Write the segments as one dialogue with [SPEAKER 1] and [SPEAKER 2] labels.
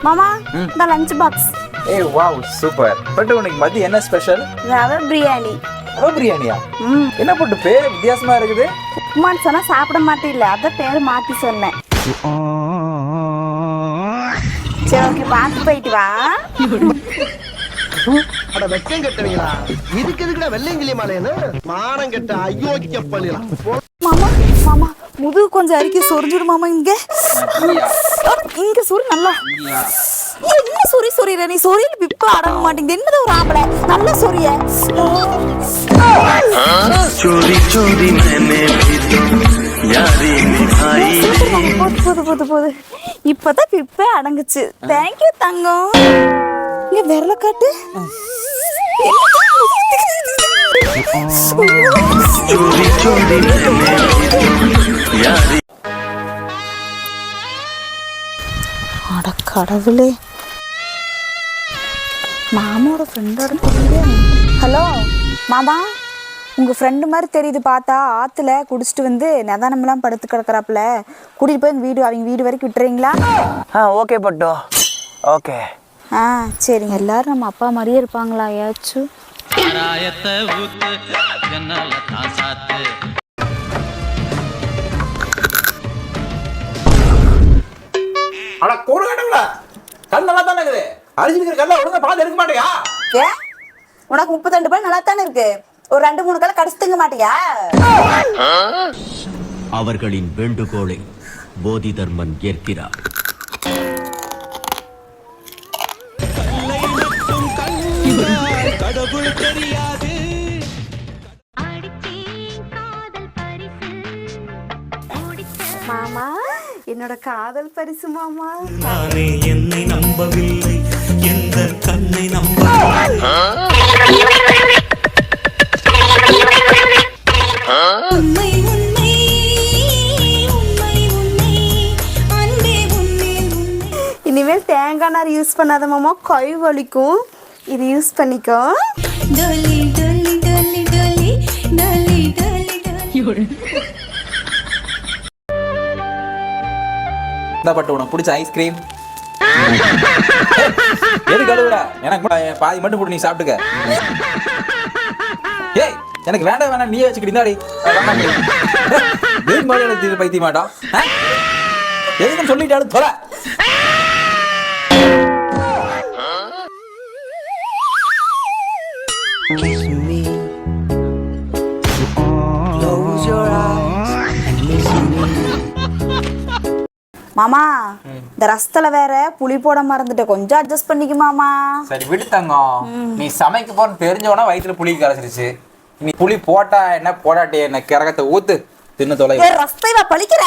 [SPEAKER 1] மாமா இந்த lunch box.
[SPEAKER 2] ஏய் வாவ் சூப்பர். பட் உனக்கு மதியம் என்ன ஸ்பெஷல்?
[SPEAKER 1] ரவை பிரியாணி.
[SPEAKER 2] ரவை பிரியாணியா? என்ன போட்டு பேர் வித்தியாசமா இருக்குது?
[SPEAKER 1] உப்புமான்னு சொன்னா சாப்பிட மாட்டேன், அதான் பேர் மாத்தி சொன்னேன். சரி ஓகே, பார்த்து போயிட்டு வா.
[SPEAKER 3] அட வெக்கம் கட்டுவீங்களா? இதுக்கு எதுக்குடா வெள்ளையங்கிலி மாலையன்னு மானம் கட்ட அயோக்கிய பள்ளிலாம்.
[SPEAKER 1] மாமா மாமா முதுகு கொஞ்சம் அரிக்கி சொரிஞ்சிடு மாமா. இங்க சொரி நல்லா. என்ன சொரி சொரிற நீ? சொரியில் பிப்ப அடங்க மாட்டேங்குது. என்னது ஒரு ஆம்பளை நல்லா சொரிய.
[SPEAKER 4] चोरी चोरी मैंने भी तो यारी निभाई.
[SPEAKER 1] போது இப்பதான் பிப்பே அடங்குச்சு. தேங்க்யூ தங்கம். இங்க விரல காட்டு.
[SPEAKER 4] चोरी चोरी मैंने भी तो यारी.
[SPEAKER 1] அட கடவுளே, மாமாவோட ஃப்ரெண்டோட தெரியுது. ஹலோ மாமா, உங்கள் ஃப்ரெண்டு மாதிரி தெரியுது பார்த்தா. ஆற்றுல குடிச்சிட்டு வந்து நிதானமெல்லாம் படுத்து கிடக்குறாப்புல. கூட்டிகிட்டு போய் அவங்க வீடு வரைக்கும் விட்டுறீங்களா?
[SPEAKER 2] ஓகே பட்டோ. ஓகே.
[SPEAKER 1] சரிங்க. எல்லாரும் நம்ம அப்பா மாதிரியே இருப்பாங்களா ஏதாச்சும்?
[SPEAKER 2] அட கோடு கட்டங்களா, கண் நல்லா தானே இருக்குது. அரிசிக்கிற கல்ல ஒழுங்கா பார்த்து எடுக்க மாட்டியா?
[SPEAKER 1] உனக்கு 32 பேர் நல்லா தானே இருக்கு. ஒரு 2-3 கல்ல கடிச்சு திங்க மாட்டியா?
[SPEAKER 5] அவர்களின் வேண்டுகோளை போதி தர்மன் ஏற்கிறார். கடவுள் தெரியாது.
[SPEAKER 1] மாமா, என்னோட காதல் பரிசு மாமா.
[SPEAKER 6] நானே என்னை நம்பவில்லை, எந்த கண்ணை நம்பவில்லை.
[SPEAKER 7] உண்மை உண்மை உண்மை உண்மை அன்பே உண்மை உண்மை.
[SPEAKER 1] இனிமேல் தேங்காய் நார் யூஸ் பண்ணாத மாமா, கை வலிக்கும். இது யூஸ் பண்ணிக்கோ.
[SPEAKER 7] டோலி டோலி டோலி டோலி டோலி டோலி டோலி.
[SPEAKER 2] இந்த பட்டு உனக்கு பிடிச்ச ஐஸ்கிரீம் எது கழுவுற? எனக்கு பாதி மட்டும் போட்டு நீ சாப்பிட்டுக்க. ஏய் எனக்கு வேண்டாம் நீயே வச்சுக்கிட்டாடி. பைத்திய மாட்டோம் எதுக்கும் சொல்லிட்டாலும் தொலை.
[SPEAKER 1] மாமா, இந்த ரசத்துல வேற புளி போட மறந்துட்ட, கொஞ்சம் அட்ஜஸ்ட் பண்ணிக்க மாமா.
[SPEAKER 2] சரி விடு தங்கம். நீ சமைக்க போற தெரிஞ்சவனா வயிற்றுல புளி கரைச்சிருச்சு. நீ புளி போட்டா என்ன போடாட்டி என்ன, கிரகத்தை ஊத்து தின்னு தொலை.
[SPEAKER 1] ரசத்தை நான் பழிக்கிற.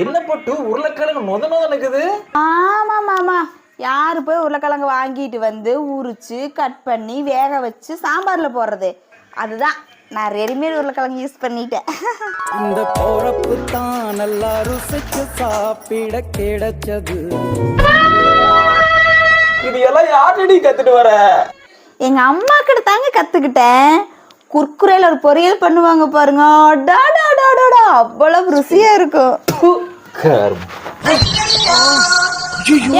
[SPEAKER 2] என்ன போட்டு உருளைக்கிழங்கு நொத நொத நிக்குது.
[SPEAKER 1] ஆமா மாமா, யாரு போய் உருளைக்கிழங்கு வாங்கிட்டு வந்து உரிச்சு கட் பண்ணி வேக வச்சு சாம்பார்ல போடுறது? அதுதான் நான் ரெடிமேட் உருளைக்கிழங்கு யூஸ் பண்ணிட்டேன்.
[SPEAKER 8] இந்த போறப்பு தான் நல்லா ருசிச்சு சாப்பிட கிடைச்சது.
[SPEAKER 2] இது எல்லாம் யார்டி கத்துட்டு வர?
[SPEAKER 1] எங்க அம்மா கிட்ட தாங்க கத்துக்கிட்டேன். குர்குரேல ஒரு பொரியல் பண்ணுவாங்க பாருங்க, அவ்வளவு ருசியா இருக்கும்.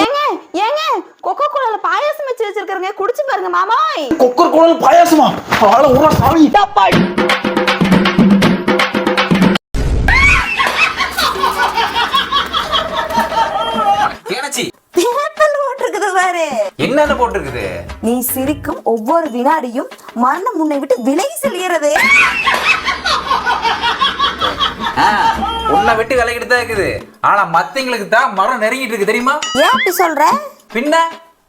[SPEAKER 1] ஏங்க ஏங்க, கொக்கோ கோலால பாயாசம் வச்சு வச்சிருக்காங்க, குடிச்சு பாருங்க மாமாய்.
[SPEAKER 2] கொக்கோ கோலால பாயாசமா? ஆள உர சாமி. கேனச்சி
[SPEAKER 1] பேப்பர்ல போட்டுருக்குது பாரு.
[SPEAKER 2] என்னென்ன போட்டுருக்குது?
[SPEAKER 1] நீ சிரிக்கும் ஒவ்வொரு வினாடியும் மரணம் உன்னை விட்டு விலகி செல்கிறது.
[SPEAKER 2] உன்னை விட்டு விலகிட்டு தான் இருக்குது. ஆனா மத்தவங்களுக்கு தான் மரம் நெருங்கிட்டு இருக்கு தெரியுமா?
[SPEAKER 1] ஏன் அப்படி சொல்ற?
[SPEAKER 2] பின்ன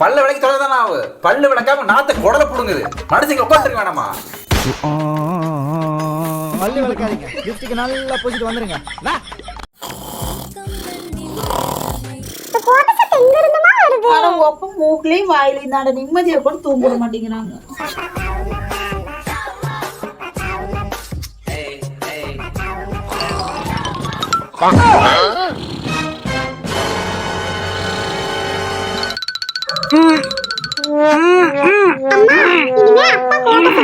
[SPEAKER 2] பல்ல விளக்கி தொலைதானே ஆகு. பல்லு விளக்காம நாத்த குடல புடுங்குது. மனுஷங்க உட்காந்துருக்க வேணாமா?
[SPEAKER 8] பல்லு விளக்காதீங்க, லிப்ஸ்டிக் நல்லா பூசிட்டு வந்துருங்க.
[SPEAKER 1] மூக்குலயும் வாயிலையும் தாண்ட நிம்மதியை கூட தூங்கிட மாட்டேங்கிறாங்க.
[SPEAKER 7] அம்மா, இனிமே அப்பா கோபத்தை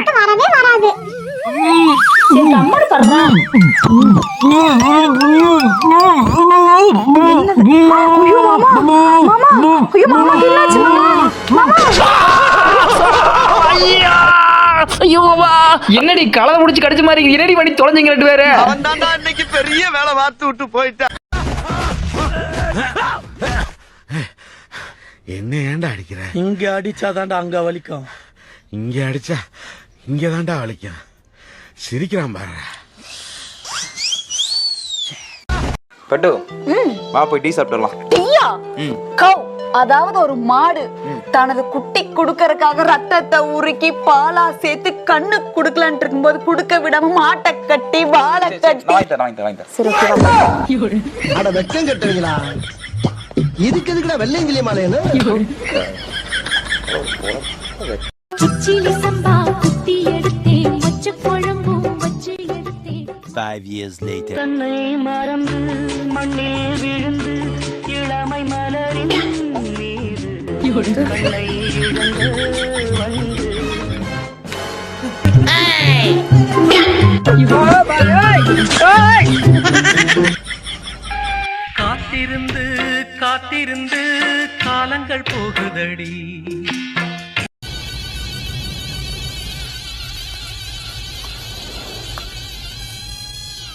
[SPEAKER 1] பண்றான்? ஐயோ மாமா, மாமா, ஐயோ மாமா, என்னாச்சு மாமா? மாமா,
[SPEAKER 9] என்னடி கலவை முடிச்சு கடிச்ச மாதிரி என்னடி பண்ணி தொலைஞ்சிங்க 2 பேரு?
[SPEAKER 3] அவன் தான்டா இன்னைக்கு பெரிய வேலை பார்த்து விட்டு போயிட்டான்.
[SPEAKER 10] என்ன ஏன்டா அடிக்கிற?
[SPEAKER 8] இங்க அடிச்சாதான்டா அங்க வலிக்கும்.
[SPEAKER 10] இங்க அடிச்சா இங்க தான்டா வலிக்கும். சிரிக்கிறான் பாரு.
[SPEAKER 2] பட்டு வா போய் டீ சாப்பிட்டுலாம்.
[SPEAKER 1] டீயா? கவ், அதாவது ஒரு மாடு தனது குட்டி குடுக்கறதுக்காக ரத்தத்தை உருக்கி பாலா சேர்த்து கண்ணு குடுக்கலான் இருக்கும்போது குடுக்க விடாம மாட்டை கட்டி வாழை கட்டி. சரி,
[SPEAKER 3] அட வெக்கம் கட்டுவீங்களா? இதுக்கு எதுக்குடா வெள்ளையங்கிலி மாலைன்னு?
[SPEAKER 7] கிச்சிலி சம்பா குத்தி எடுத்தேன், வச்ச குழம்பும் வச்சு எடுத்தேன்.
[SPEAKER 5] 5 years later.
[SPEAKER 7] தன்னை மறந்து மண்ணில் விழுந்து இளமை மலரின் மீது கண்ணை இழந்து வந்து
[SPEAKER 6] காத்திருந்து காத்திருந்து காலங்கள் போகுதடி.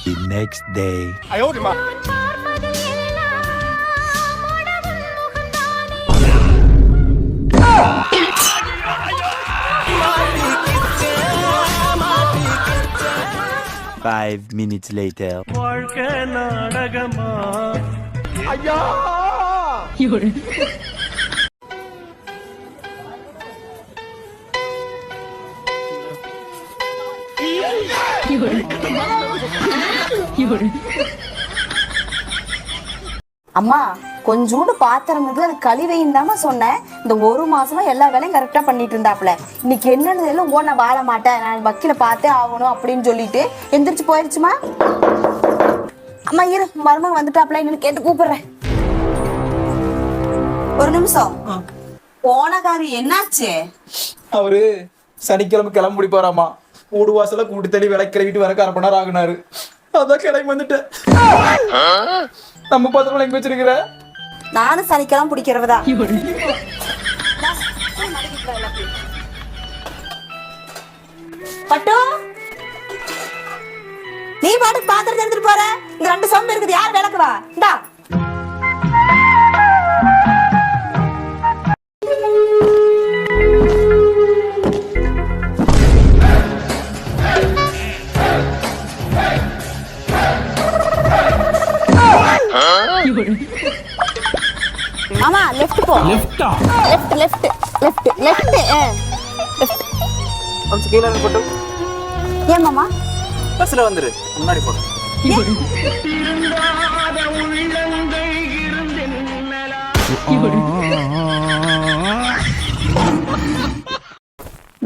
[SPEAKER 5] The next day. Five minutes later.
[SPEAKER 6] வாழ்க்கை நாடகமா?
[SPEAKER 3] ஐயா
[SPEAKER 1] அம்மா, கொஞ்சோண்டு பாத்திரம் இருக்கு, அது கழிவையும் தாமா சொன்னேன். இந்த 1 மாசமா எல்லா வேலையும் கரெக்டா பண்ணிட்டு இருந்தாப்ல. இன்னைக்கு என்னன்னு எல்லாம் நான் வாழ மாட்டேன், நான் வக்கீல பார்த்தே ஆகணும் அப்படின்னு சொல்லிட்டு எந்திரிச்சு போயிருச்சுமா. அம்மா இரு, மருமகன் வந்துட்டாப்ல, என்னன்னு கேட்டு கூப்பிடுறேன். ஒரு நிமிஷம். போனகாரி என்னாச்சு?
[SPEAKER 2] அவரு சனிக்கிழமை கிளம்பி முடி போறாமா. கூடு வாசல கூட்டு தள்ளி விளக்கு கிளவிட்டு வர 1/2 மணி நேரம் ஆகுனாரு. அதான் கிளம்பி வந்துட்டேன். நம்ம பாத்திரம் எங்க வச்சிருக்கிற?
[SPEAKER 1] நானும் சனிக்கிழமை பிடிக்கிறவதா. பட்டு, நீ பாட்டுக்கு பாத்திரத்தை எடுத்துட்டு போற. இந்த 2 சொம்பு இருக்குது, யார் விளக்குவா? இந்தா. மாமா லெஃப்ட் போ. லெஃப்ட்டா? Left left left left left.
[SPEAKER 2] கொஞ்சம் கீழ இருந்து போட்டு.
[SPEAKER 1] ஏன் மாமா?
[SPEAKER 2] பஸ்ல வந்துரு, முன்னாடி போடு.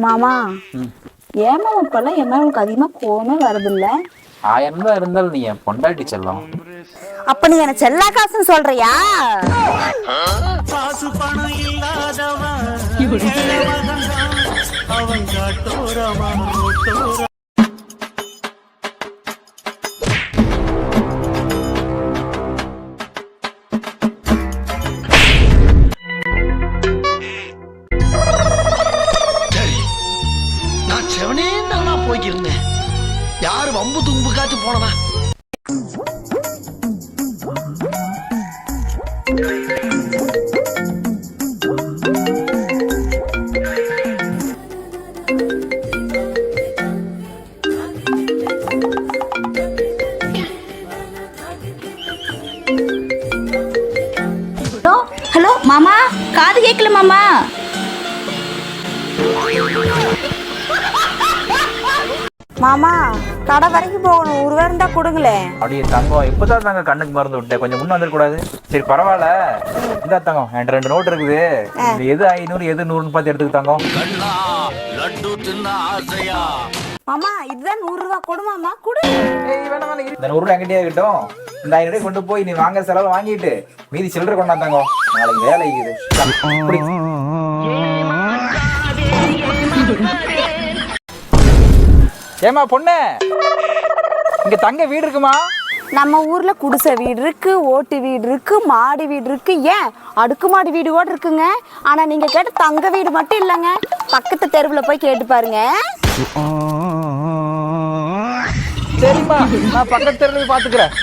[SPEAKER 1] மாமா, ஏன் மாமா இப்பெல்லாம் என் மேல உனக்கு அதிகமா கோவமே வருதில்ல?
[SPEAKER 2] 1000 தான் இருந்தாலும் நீ என் பொண்டாட்டி செல்லம்.
[SPEAKER 1] அப்ப நீ என்ன செல்லா காசுன்னு சொல்றியா?
[SPEAKER 6] காசு பணம் இல்லாதவன் அவன் காட்டோரமா ரோட்டோரமா.
[SPEAKER 3] நான் செவனே தானா போய்க்கிருந்தேன். யாரு வம்பு தும்புக்காச்சும் போனதா?
[SPEAKER 1] ஹலோ மாமா, காது கேட்கல மாமா. மாமா, கடை வரைக்கும் போகணும், 1 ரூபா இருந்தா கொடுங்களேன்.
[SPEAKER 2] அப்படியே தங்கம், இப்பதான் தாங்க கண்ணுக்கு மறந்து விட்டேன். கொஞ்சம் முன்ன வந்துடக்கூடாது? சரி பரவாயில்ல, இந்த தங்கம் என்கிட்ட 2 நோட்டு இருக்குது. இது எது 500 எது 100ன்னு பார்த்து எடுத்துக்க தங்கம்.
[SPEAKER 1] மாமா, இதுதான் 100 ரூபா. கொடு மாமா, கொடு.
[SPEAKER 2] இந்த 100 ரூபா என்கிட்டயே இருக்கட்டும். இந்த 500 ரூபாய் கொண்டு போய் நீ வாங்குற செலவு வாங்கிட்டு மீதி சில்லறை கொண்டா தங்கம். நாளைக்கு வேலை இருக்குது. ஏமா பொண்ணு, இங்க தங்க வீடு இருக்குமா?
[SPEAKER 1] நம்ம ஊர்ல குடிசை வீடு இருக்கு, ஓட்டு வீடு இருக்கு, மாடி வீடு இருக்கு, ஏன் அடுக்குமாடி வீடு கூட இருக்குங்க. ஆனா நீங்க கேட்ட தங்க வீடு மட்டும் இல்லைங்க. பக்கத்து தெருவுல போய் கேட்டு பாருங்க.
[SPEAKER 2] சரிம்மா, நான் பக்கத்து தெருவில் பாத்துக்கிறேன்.